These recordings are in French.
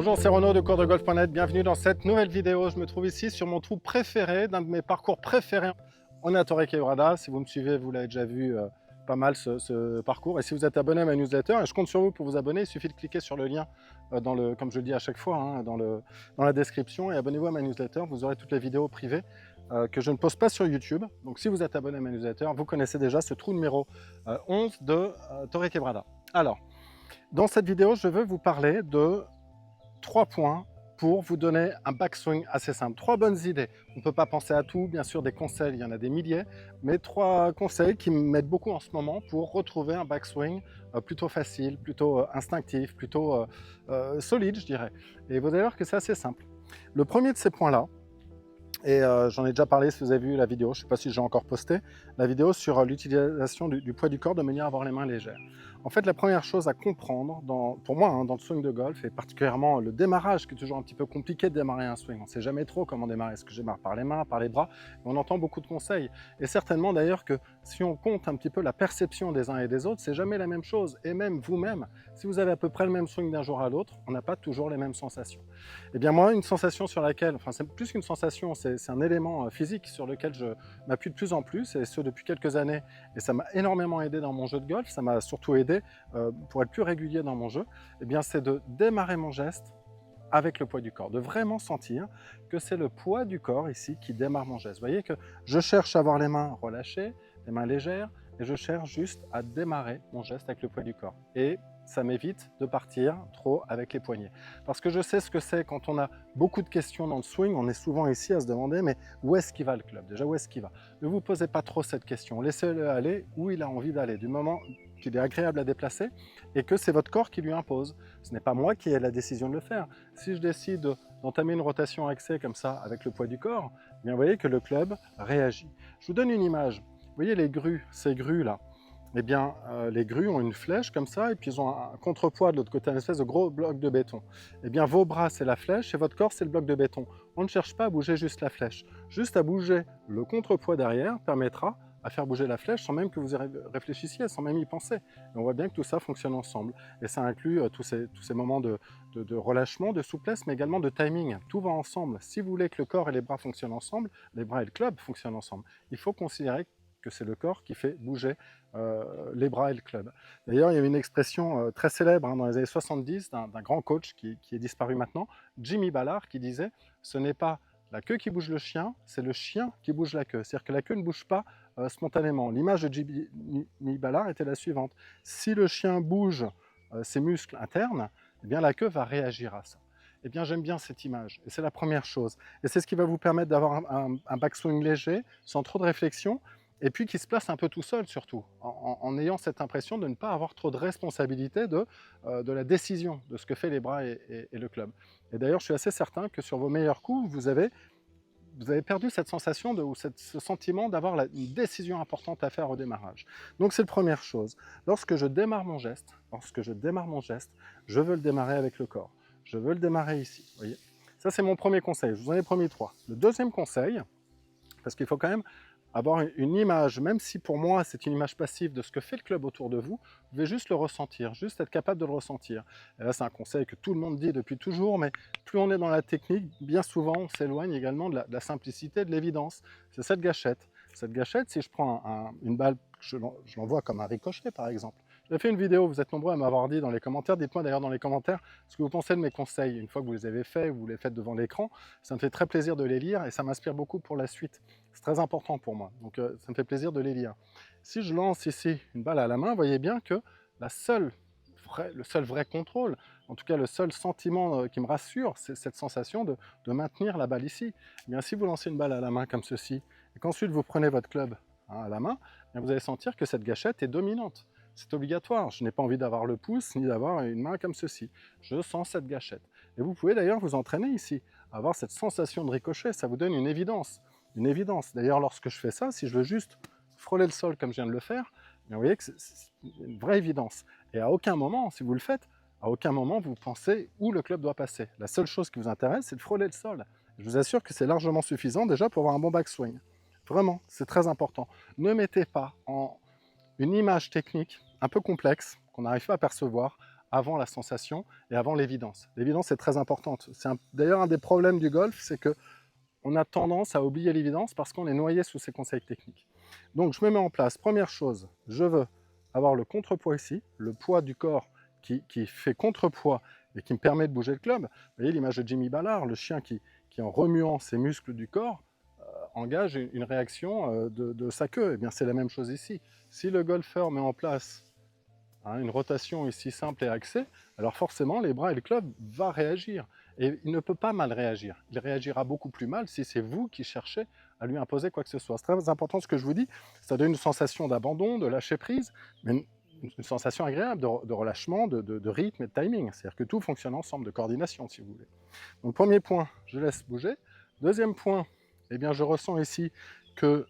Bonjour, c'est Renaud de coursdegolf.net. Bienvenue dans cette nouvelle vidéo. Je me trouve ici sur mon trou préféré, d'un de mes parcours préférés. On est à Torre Quebrada. Si vous me suivez, vous l'avez déjà vu pas mal ce parcours. Et si vous êtes abonné à ma newsletter, et je compte sur vous pour vous abonner, il suffit de cliquer sur le lien comme je le dis à chaque fois, dans la description et abonnez-vous à ma newsletter. Vous aurez toutes les vidéos privées que je ne poste pas sur YouTube. Donc si vous êtes abonné à ma newsletter, vous connaissez déjà ce trou numéro 11 de Torre Quebrada. Alors, dans cette vidéo, je veux vous parler de 3 points pour vous donner un backswing assez simple. 3 bonnes idées. On ne peut pas penser à tout, bien sûr, des conseils, il y en a des milliers, mais 3 conseils qui m'aident beaucoup en ce moment pour retrouver un backswing plutôt facile, plutôt instinctif, plutôt solide, je dirais. Et vous allez voir que c'est assez simple. Le premier de ces points-là, et j'en ai déjà parlé si vous avez vu la vidéo, je ne sais pas si j'ai encore posté, la vidéo sur l'utilisation du poids du corps de manière à avoir les mains légères. En fait, la première chose à comprendre, pour moi, dans le swing de golf, et particulièrement le démarrage, qui est toujours un petit peu compliqué de démarrer un swing. On ne sait jamais trop comment démarrer. Est-ce que je démarre par les mains, par les bras? On entend beaucoup de conseils. Et certainement d'ailleurs que si on compte un petit peu la perception des uns et des autres, c'est jamais la même chose. Et même vous-même, si vous avez à peu près le même swing d'un jour à l'autre, on n'a pas toujours les mêmes sensations. Eh bien moi, une sensation sur laquelle, enfin c'est plus qu'une sensation, c'est un élément physique sur lequel je m'appuie de plus en plus, et ce depuis quelques années, et ça m'a énormément aidé dans mon jeu de golf, ça m'a surtout aidé pour être plus régulier dans mon jeu, eh bien c'est de démarrer mon geste avec le poids du corps, de vraiment sentir que c'est le poids du corps ici qui démarre mon geste. Vous voyez que je cherche à avoir les mains relâchées, les mains légères, et je cherche juste à démarrer mon geste avec le poids du corps. Et ça m'évite de partir trop avec les poignets. Parce que je sais ce que c'est quand on a beaucoup de questions dans le swing, on est souvent ici à se demander mais où est-ce qu'il va le club? Déjà, où est-ce qu'il va? Ne vous posez pas trop cette question, laissez-le aller où il a envie d'aller, du moment qu'il est agréable à déplacer et que c'est votre corps qui lui impose. Ce n'est pas moi qui ai la décision de le faire. Si je décide d'entamer une rotation accès comme ça avec le poids du corps, eh bien vous voyez que le club réagit. Je vous donne une image. Vous voyez les grues, ces grues là, eh bien, les grues ont une flèche comme ça, et puis ils ont un contrepoids de l'autre côté, un espèce de gros bloc de béton. Eh bien, vos bras, c'est la flèche, et votre corps, c'est le bloc de béton. On ne cherche pas à bouger juste la flèche. Juste à bouger le contrepoids derrière permettra à faire bouger la flèche sans même que vous y réfléchissiez, sans même y penser. Et on voit bien que tout ça fonctionne ensemble. Et ça inclut tous ces moments de relâchement, de souplesse, mais également de timing. Tout va ensemble. Si vous voulez que le corps et les bras fonctionnent ensemble, les bras et le club fonctionnent ensemble, il faut considérer que c'est le corps qui fait bouger les bras et le club. D'ailleurs, il y a une expression très célèbre dans les années 70 d'un grand coach qui est disparu maintenant, Jimmy Ballard, qui disait « Ce n'est pas la queue qui bouge le chien, c'est le chien qui bouge la queue ». C'est-à-dire que la queue ne bouge pas spontanément. L'image de Jimmy Ballard était la suivante. Si le chien bouge ses muscles internes, eh bien la queue va réagir à ça. Eh bien, j'aime bien cette image, et c'est la première chose. Et c'est ce qui va vous permettre d'avoir un backswing léger, sans trop de réflexion, et puis qui se place un peu tout seul surtout, en ayant cette impression de ne pas avoir trop de responsabilité de la décision de ce que fait les bras et le club. Et d'ailleurs, je suis assez certain que sur vos meilleurs coups, vous avez perdu cette sensation ou ce sentiment d'avoir une décision importante à faire au démarrage. Donc c'est la première chose. Lorsque je démarre mon geste, je veux le démarrer avec le corps. Je veux le démarrer ici, vous voyez. Ça, c'est mon premier conseil. Je vous en ai promis 3. Le deuxième conseil, parce qu'il faut quand même avoir une image, même si pour moi c'est une image passive de ce que fait le club autour de vous, vous devez juste le ressentir, juste être capable de le ressentir. Et là c'est un conseil que tout le monde dit depuis toujours, mais plus on est dans la technique, bien souvent on s'éloigne également de la simplicité, de l'évidence. C'est cette gâchette. Cette gâchette, si je prends une balle, je l'envoie comme un ricochet par exemple. J'ai fait une vidéo, vous êtes nombreux à m'avoir dit dans les commentaires, dites-moi d'ailleurs dans les commentaires ce que vous pensez de mes conseils. Une fois que vous les avez faits, vous les faites devant l'écran, ça me fait très plaisir de les lire et ça m'inspire beaucoup pour la suite. C'est très important pour moi, donc ça me fait plaisir de les lire. Si je lance ici une balle à la main, vous voyez bien que le seul vrai contrôle, en tout cas le seul sentiment qui me rassure, c'est cette sensation de maintenir la balle ici. Et bien, si vous lancez une balle à la main comme ceci, et qu'ensuite vous prenez votre club à la main, bien, vous allez sentir que cette gâchette est dominante. C'est obligatoire, je n'ai pas envie d'avoir le pouce ni d'avoir une main comme ceci. Je sens cette gâchette. Et vous pouvez d'ailleurs vous entraîner ici, à avoir cette sensation de ricochet, ça vous donne une évidence. Une évidence. D'ailleurs, lorsque je fais ça, si je veux juste frôler le sol comme je viens de le faire, bien, vous voyez que c'est une vraie évidence. Et à aucun moment, si vous le faites, à aucun moment vous pensez où le club doit passer. La seule chose qui vous intéresse, c'est de frôler le sol. Je vous assure que c'est largement suffisant déjà pour avoir un bon backswing. Vraiment, c'est très important. Ne mettez pas en une image technique un peu complexe, qu'on n'arrive pas à percevoir, avant la sensation et avant l'évidence. L'évidence est très importante. C'est d'ailleurs un des problèmes du golf, c'est que on a tendance à oublier l'évidence parce qu'on est noyé sous ces conseils techniques. Donc je me mets en place. Première chose, je veux avoir le contrepoids ici, le poids du corps qui fait contrepoids et qui me permet de bouger le club. Vous voyez l'image de Jimmy Ballard, le chien qui en remuant ses muscles du corps, engage une réaction de sa queue. Et bien c'est la même chose ici. Si le golfeur met en place une rotation ici simple et axée, alors forcément les bras et le club vont réagir. Et il ne peut pas mal réagir. Il réagira beaucoup plus mal si c'est vous qui cherchez à lui imposer quoi que ce soit. C'est très important ce que je vous dis. Ça donne une sensation d'abandon, de lâcher prise, mais une sensation agréable de relâchement, de rythme et de timing. C'est-à-dire que tout fonctionne ensemble, de coordination si vous voulez. Donc premier point, je laisse bouger. Deuxième point, eh bien, je ressens ici que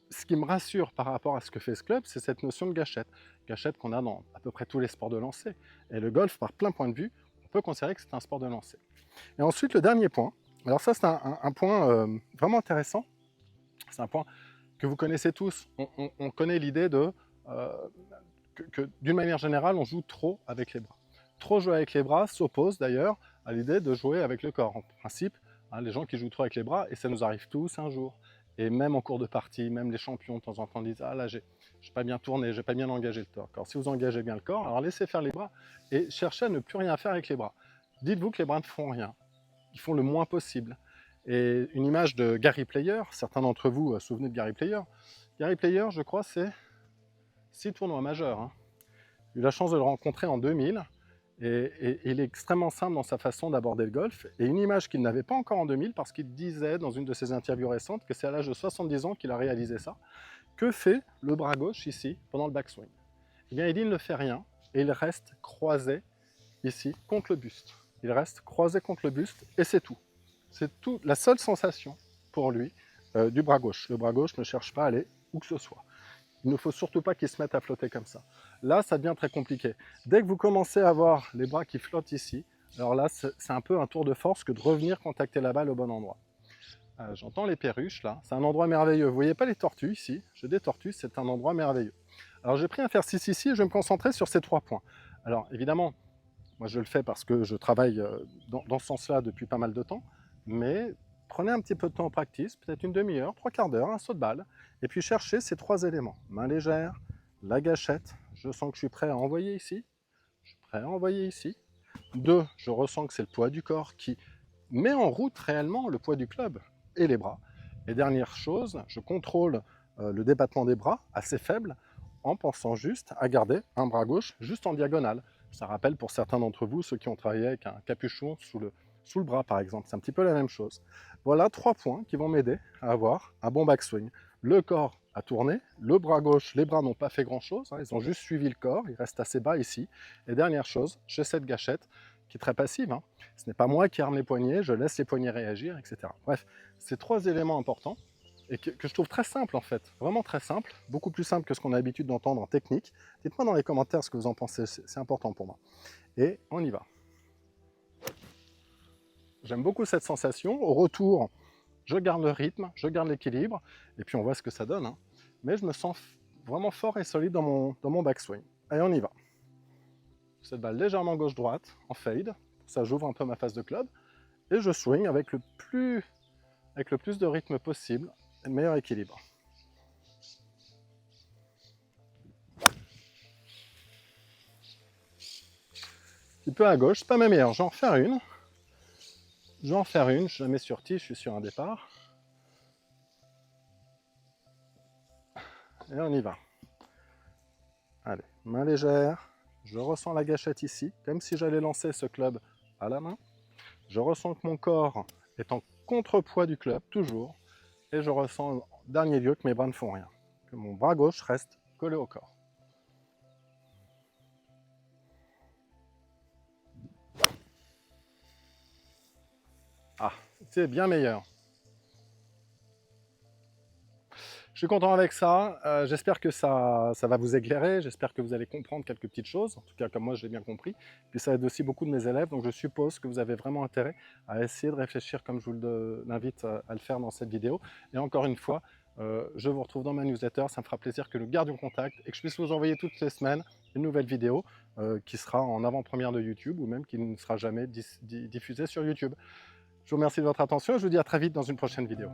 ce qui me rassure par rapport à ce que fait ce club, c'est cette notion de gâchette. Gâchette qu'on a dans à peu près tous les sports de lancer. Et le golf, par plein point de vue, on peut considérer que c'est un sport de lancer. Et ensuite, le dernier point, alors ça c'est un point vraiment intéressant, c'est un point que vous connaissez tous. On connaît l'idée de que d'une manière générale, on joue trop avec les bras. Trop jouer avec les bras s'oppose d'ailleurs à l'idée de jouer avec le corps. En principe, les gens qui jouent trop avec les bras, et ça nous arrive tous un jour, et même en cours de partie, même les champions de temps en temps disent « Ah là, j'ai pas bien tourné, j'ai pas bien engagé le corps ». Alors si vous engagez bien le corps, alors laissez faire les bras et cherchez à ne plus rien faire avec les bras. Dites-vous que les bras ne font rien, ils font le moins possible. Et une image de Gary Player, certains d'entre vous vous souvenez de Gary Player. Gary Player, je crois, c'est 6 tournois majeurs. J'ai eu la chance de le rencontrer en 2000. Et il est extrêmement simple dans sa façon d'aborder le golf. Et une image qu'il n'avait pas encore en 2000, parce qu'il disait dans une de ses interviews récentes que c'est à l'âge de 70 ans qu'il a réalisé ça. Que fait le bras gauche ici pendant le backswing? Eh bien, il dit il ne fait rien et il reste croisé ici contre le buste. Il reste croisé contre le buste et c'est tout. C'est tout, la seule sensation pour lui du bras gauche. Le bras gauche ne cherche pas à aller où que ce soit. Il ne faut surtout pas qu'ils se mettent à flotter comme ça. Là, ça devient très compliqué. Dès que vous commencez à avoir les bras qui flottent ici, alors là, c'est un peu un tour de force que de revenir contacter la balle au bon endroit. J'entends les perruches là, c'est un endroit merveilleux. Vous voyez pas les tortues ici? J'ai des tortues, c'est un endroit merveilleux. Alors j'ai pris un fer 6 ici et je vais me concentrer sur ces 3 points. Alors évidemment, moi je le fais parce que je travaille dans ce sens-là depuis pas mal de temps, mais prenez un petit peu de temps en practice, peut-être une demi-heure, 3/4 d'heure, un saut de balle, et puis cherchez ces 3 éléments. Main légère, la gâchette, je sens que je suis prêt à envoyer ici, je suis prêt à envoyer ici. 2, je ressens que c'est le poids du corps qui met en route réellement le poids du club et les bras. Et dernière chose, je contrôle le débattement des bras assez faible en pensant juste à garder un bras gauche juste en diagonale. Ça rappelle pour certains d'entre vous ceux qui ont travaillé avec un capuchon sous le bras par exemple. C'est un petit peu la même chose. Voilà 3 points qui vont m'aider à avoir un bon backswing. Le corps a tourné, le bras gauche, les bras n'ont pas fait grand chose, ils ont juste suivi le corps, ils restent assez bas ici. Et dernière chose, j'ai cette gâchette qui est très passive. Ce n'est pas moi qui arme les poignets, je laisse les poignets réagir, etc. Bref, c'est 3 éléments importants et que je trouve très simple en fait, vraiment très simple, beaucoup plus simple que ce qu'on a l'habitude d'entendre en technique. Dites-moi dans les commentaires ce que vous en pensez, c'est important pour moi. Et on y va. J'aime beaucoup cette sensation. Au retour, je garde le rythme, je garde l'équilibre, et puis on voit ce que ça donne. Mais je me sens vraiment fort et solide dans mon backswing. Allez, on y va. Cette balle légèrement gauche-droite, en fade, ça j'ouvre un peu ma face de club, et je swing avec le plus de rythme possible, et le meilleur équilibre. Un petit peu à gauche, c'est pas ma meilleure, je vais en refaire une. Je vais en faire une, je la mets sur tee, je suis sur un départ. Et on y va. Allez, main légère, je ressens la gâchette ici, comme si j'allais lancer ce club à la main. Je ressens que mon corps est en contrepoids du club, toujours. Et je ressens en dernier lieu que mes bras ne font rien, que mon bras gauche reste collé au corps. Ah, c'est bien meilleur. Je suis content avec ça, j'espère que ça va vous éclairer, j'espère que vous allez comprendre quelques petites choses, en tout cas comme moi je l'ai bien compris. Puis ça aide aussi beaucoup de mes élèves, donc je suppose que vous avez vraiment intérêt à essayer de réfléchir comme je vous l'invite à le faire dans cette vidéo. Et encore une fois, je vous retrouve dans ma newsletter, ça me fera plaisir que nous gardions contact et que je puisse vous envoyer toutes les semaines une nouvelle vidéo qui sera en avant-première de YouTube ou même qui ne sera jamais diffusée sur YouTube. Je vous remercie de votre attention et je vous dis à très vite dans une prochaine vidéo.